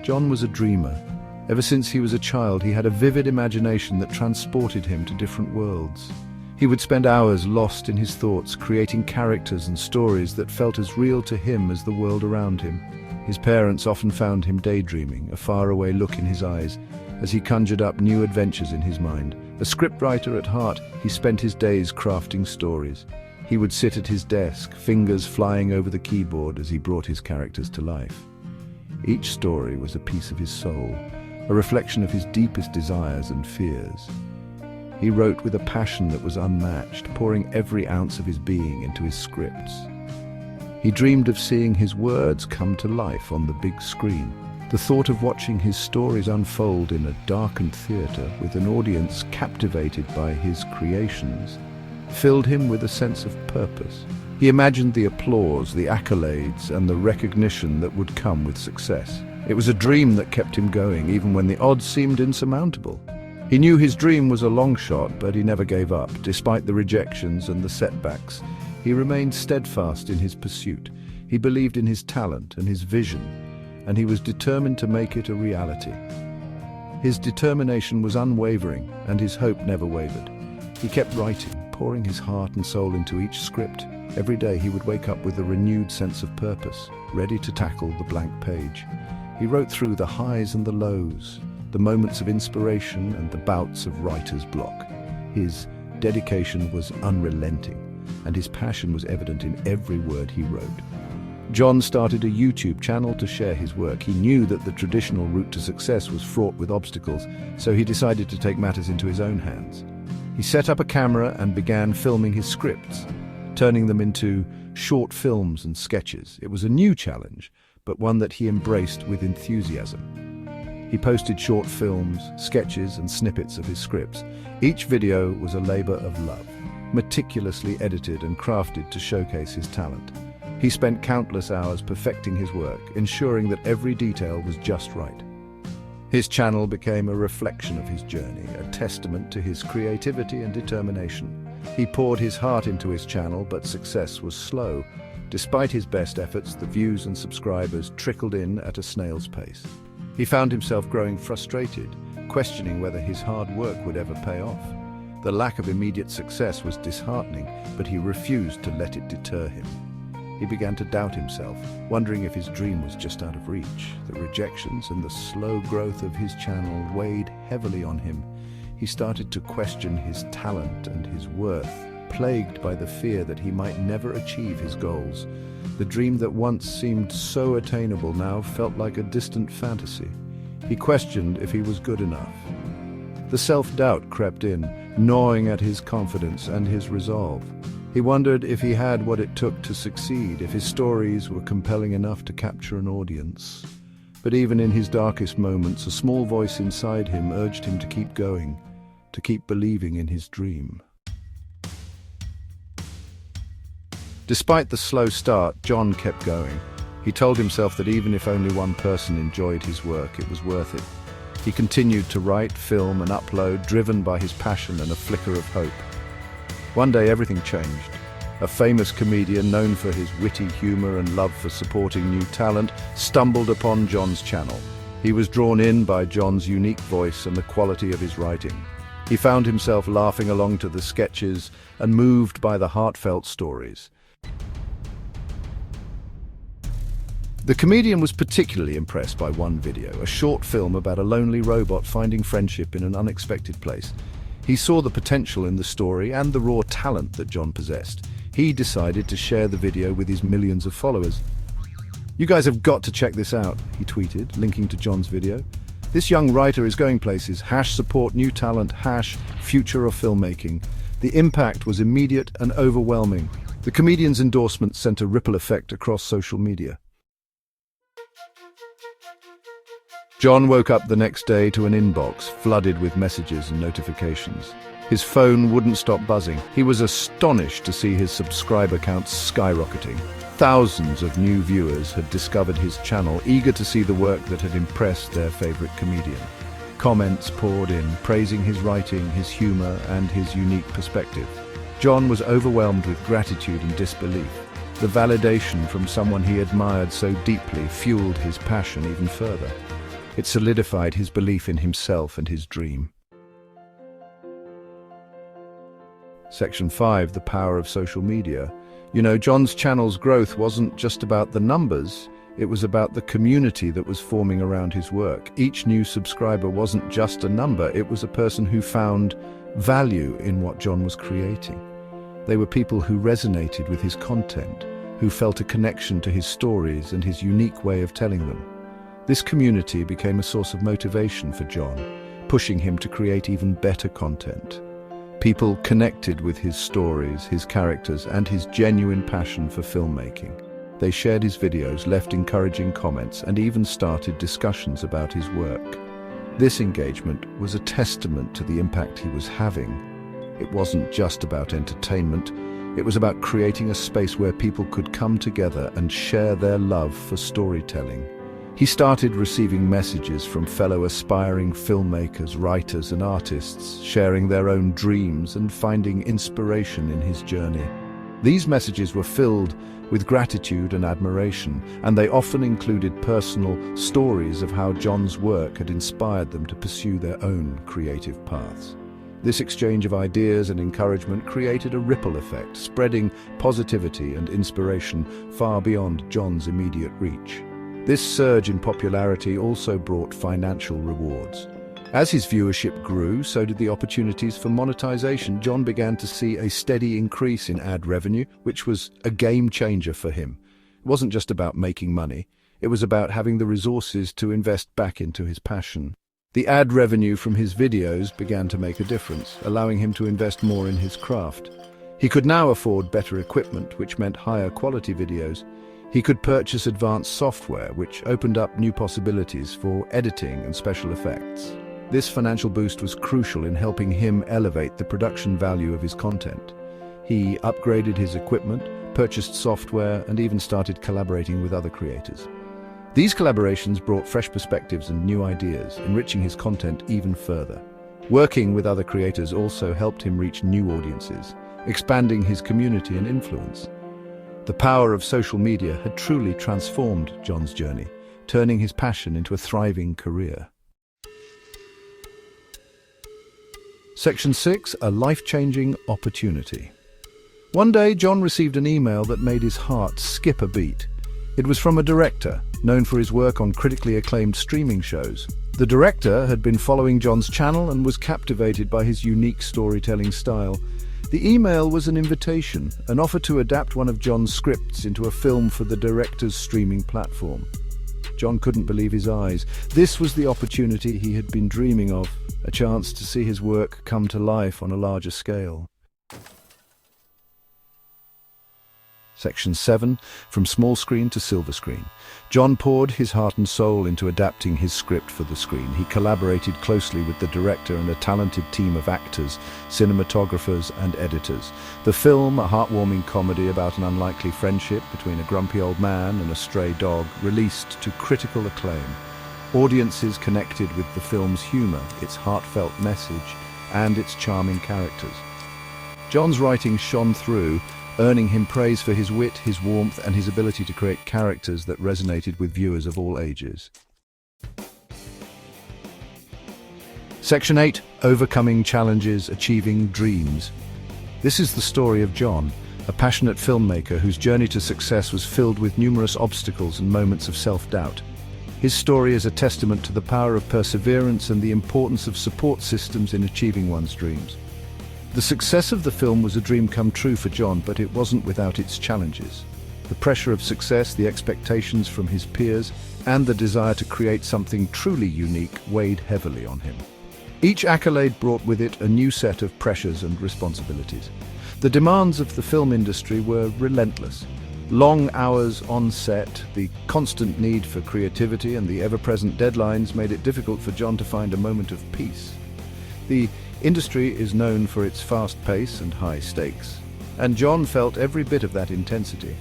John was a dreamer. Ever since he was a child, he had a vivid imagination that transported him to different worlds. He would spend hours lost in his thoughts, creating characters and stories that felt as real to him as the world around him. His parents often found him daydreaming, a faraway look in his eyes, as he conjured up new adventures in his mind. A scriptwriter at heart, he spent his days crafting stories. He would sit at his desk, fingers flying over the keyboard as he brought his characters to life. Each story was a piece of his soul, a reflection of his deepest desires and fears. He wrote with a passion that was unmatched, pouring every ounce of his being into his scripts. He dreamed of seeing his words come to life on the big screen. The thought of watching his stories unfold in a darkened theater with an audience captivated by his creations filled him with a sense of purpose. He imagined the applause, the accolades, and the recognition that would come with success. It was a dream that kept him going, even when the odds seemed insurmountable. He knew his dream was a long shot, but he never gave up. Despite the rejections and the setbacks, he remained steadfast in his pursuit. He believed in his talent and his vision, and he was determined to make it a reality. His determination was unwavering, and his hope never wavered. He kept writing, pouring his heart and soul into each script. Every day he would wake up with a renewed sense of purpose, ready to tackle the blank page. He wrote through the highs and the lows, the moments of inspiration and the bouts of writer's block. His dedication was unrelenting, and his passion was evident in every word he wrote. John started a YouTube channel to share his work. He knew that the traditional route to success was fraught with obstacles, so he decided to take matters into his own hands. He set up a camera and began filming his scripts, turning them into short films and sketches. It was a new challenge, but one that he embraced with enthusiasm. He posted short films, sketches, and snippets of his scripts. Each video was a labor of love, meticulously edited and crafted to showcase his talent. He spent countless hours perfecting his work, ensuring that every detail was just right. His channel became a reflection of his journey, a testament to his creativity and determination. He poured his heart into his channel, but success was slow. Despite his best efforts, the views and subscribers trickled in at a snail's pace. He found himself growing frustrated, questioning whether his hard work would ever pay off. The lack of immediate success was disheartening, but he refused to let it deter him. He began to doubt himself, wondering if his dream was just out of reach. The rejections and the slow growth of his channel weighed heavily on him. He started to question his talent and his worth, plagued by the fear that he might never achieve his goals. The dream that once seemed so attainable now felt like a distant fantasy. He questioned if he was good enough. The self-doubt crept in, gnawing at his confidence and his resolve. He wondered if he had what it took to succeed, if his stories were compelling enough to capture an audience. But even in his darkest moments, a small voice inside him urged him to keep going, to keep believing in his dream. Despite the slow start, John kept going. He told himself that even if only one person enjoyed his work, it was worth it. He continued to write, film, and upload, driven by his passion and a flicker of hope. One day everything changed. A famous comedian known for his witty humor and love for supporting new talent stumbled upon John's channel. He was drawn in by John's unique voice and the quality of his writing. He found himself laughing along to the sketches and moved by the heartfelt stories. The comedian was particularly impressed by one video, a short film about a lonely robot finding friendship in an unexpected place. He saw the potential in the story and the raw talent that John possessed. He decided to share the video with his millions of followers. "You guys have got to check this out," he tweeted, linking to John's video. "This young writer is going places. #support new talent, #future of filmmaking." The impact was immediate and overwhelming. The comedian's endorsement sent a ripple effect across social media. John woke up the next day to an inbox flooded with messages and notifications. His phone wouldn't stop buzzing. He was astonished to see his subscriber count skyrocketing. Thousands of new viewers had discovered his channel, eager to see the work that had impressed their favorite comedian. Comments poured in, praising his writing, his humor, and his unique perspective. John was overwhelmed with gratitude and disbelief. The validation from someone he admired so deeply fueled his passion even further. It solidified his belief in himself and his dream. Section 5, the power of social media. John's channel's growth wasn't just about the numbers, it was about the community that was forming around his work. Each new subscriber wasn't just a number, it was a person who found value in what John was creating. They were people who resonated with his content, who felt a connection to his stories and his unique way of telling them. This community became a source of motivation for John, pushing him to create even better content. People connected with his stories, his characters, and his genuine passion for filmmaking. They shared his videos, left encouraging comments, and even started discussions about his work. This engagement was a testament to the impact he was having. It wasn't just about entertainment, it was about creating a space where people could come together and share their love for storytelling. He started receiving messages from fellow aspiring filmmakers, writers, and artists, sharing their own dreams and finding inspiration in his journey. These messages were filled with gratitude and admiration, and they often included personal stories of how John's work had inspired them to pursue their own creative paths. This exchange of ideas and encouragement created a ripple effect, spreading positivity and inspiration far beyond John's immediate reach. This surge in popularity also brought financial rewards. As his viewership grew, so did the opportunities for monetization. John began to see a steady increase in ad revenue, which was a game changer for him. It wasn't just about making money, it was about having the resources to invest back into his passion. The ad revenue from his videos began to make a difference, allowing him to invest more in his craft. He could now afford better equipment, which meant higher quality videos. He could purchase advanced software, which opened up new possibilities for editing and special effects. This financial boost was crucial in helping him elevate the production value of his content. He upgraded his equipment, purchased software, and even started collaborating with other creators. These collaborations brought fresh perspectives and new ideas, enriching his content even further. Working with other creators also helped him reach new audiences, expanding his community and influence. The power of social media had truly transformed John's journey, turning his passion into a thriving career. Section 6, a life-changing opportunity. One day, John received an email that made his heart skip a beat. It was from a director, known for his work on critically acclaimed streaming shows. The director had been following John's channel and was captivated by his unique storytelling style. The email was an invitation, an offer to adapt one of John's scripts into a film for the director's streaming platform. John couldn't believe his eyes. This was the opportunity he had been dreaming of, a chance to see his work come to life on a larger scale. Section 7, from small screen to silver screen. John poured his heart and soul into adapting his script for the screen. He collaborated closely with the director and a talented team of actors, cinematographers, and editors. The film, a heartwarming comedy about an unlikely friendship between a grumpy old man and a stray dog, released to critical acclaim. Audiences connected with the film's humor, its heartfelt message, and its charming characters. John's writing shone through, earning him praise for his wit, his warmth, and his ability to create characters that resonated with viewers of all ages. Section 8, overcoming challenges, achieving dreams. This is the story of John, a passionate filmmaker whose journey to success was filled with numerous obstacles and moments of self-doubt. His story is a testament to the power of perseverance and the importance of support systems in achieving one's dreams. The success of the film was a dream come true for John, but it wasn't without its challenges. The pressure of success, the expectations from his peers, and the desire to create something truly unique weighed heavily on him. Each accolade brought with it a new set of pressures and responsibilities. The demands of the film industry were relentless. Long hours on set, the constant need for creativity, and the ever-present deadlines made it difficult for John to find a moment of peace. The industry is known for its fast pace and high stakes, and John felt every bit of that intensity.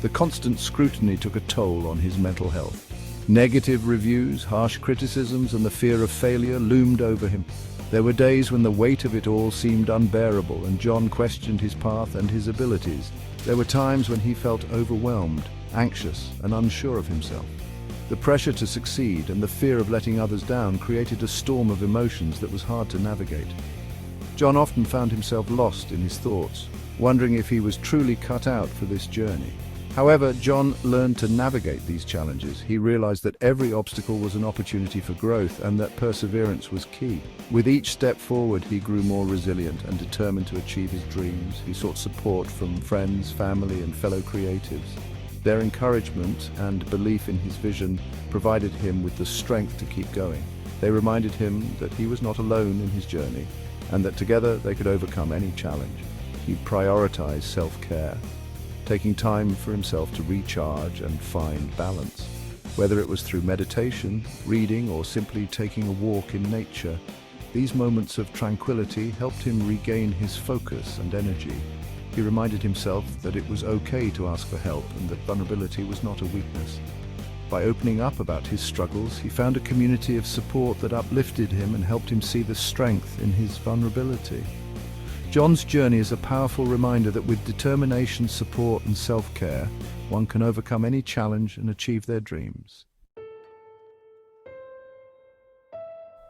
The constant scrutiny took a toll on his mental health. Negative reviews, harsh criticisms, and the fear of failure loomed over him. There were days when the weight of it all seemed unbearable, and John questioned his path and his abilities. There were times when he felt overwhelmed, anxious, and unsure of himself. The pressure to succeed and the fear of letting others down created a storm of emotions that was hard to navigate. John often found himself lost in his thoughts, wondering if he was truly cut out for this journey. However, John learned to navigate these challenges. He realized that every obstacle was an opportunity for growth and that perseverance was key. With each step forward, he grew more resilient and determined to achieve his dreams. He sought support from friends, family, and fellow creatives. Their encouragement and belief in his vision provided him with the strength to keep going. They reminded him that he was not alone in his journey and that together they could overcome any challenge. He prioritized self-care, taking time for himself to recharge and find balance. Whether it was through meditation, reading, or simply taking a walk in nature, these moments of tranquility helped him regain his focus and energy. He reminded himself that it was okay to ask for help and that vulnerability was not a weakness. By opening up about his struggles, he found a community of support that uplifted him and helped him see the strength in his vulnerability. John's journey is a powerful reminder that with determination, support, and self-care, one can overcome any challenge and achieve their dreams.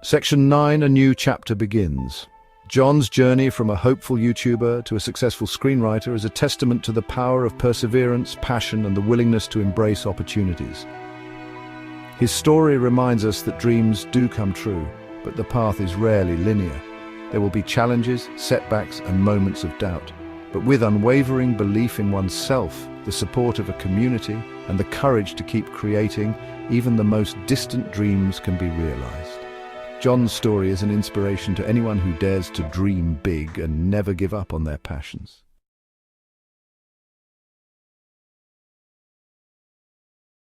Section 9, a new chapter begins. John's journey from a hopeful YouTuber to a successful screenwriter is a testament to the power of perseverance, passion, and the willingness to embrace opportunities. His story reminds us that dreams do come true, but the path is rarely linear. There will be challenges, setbacks, and moments of doubt. But with unwavering belief in oneself, the support of a community, and the courage to keep creating, even the most distant dreams can be realized. John's story is an inspiration to anyone who dares to dream big and never give up on their passions.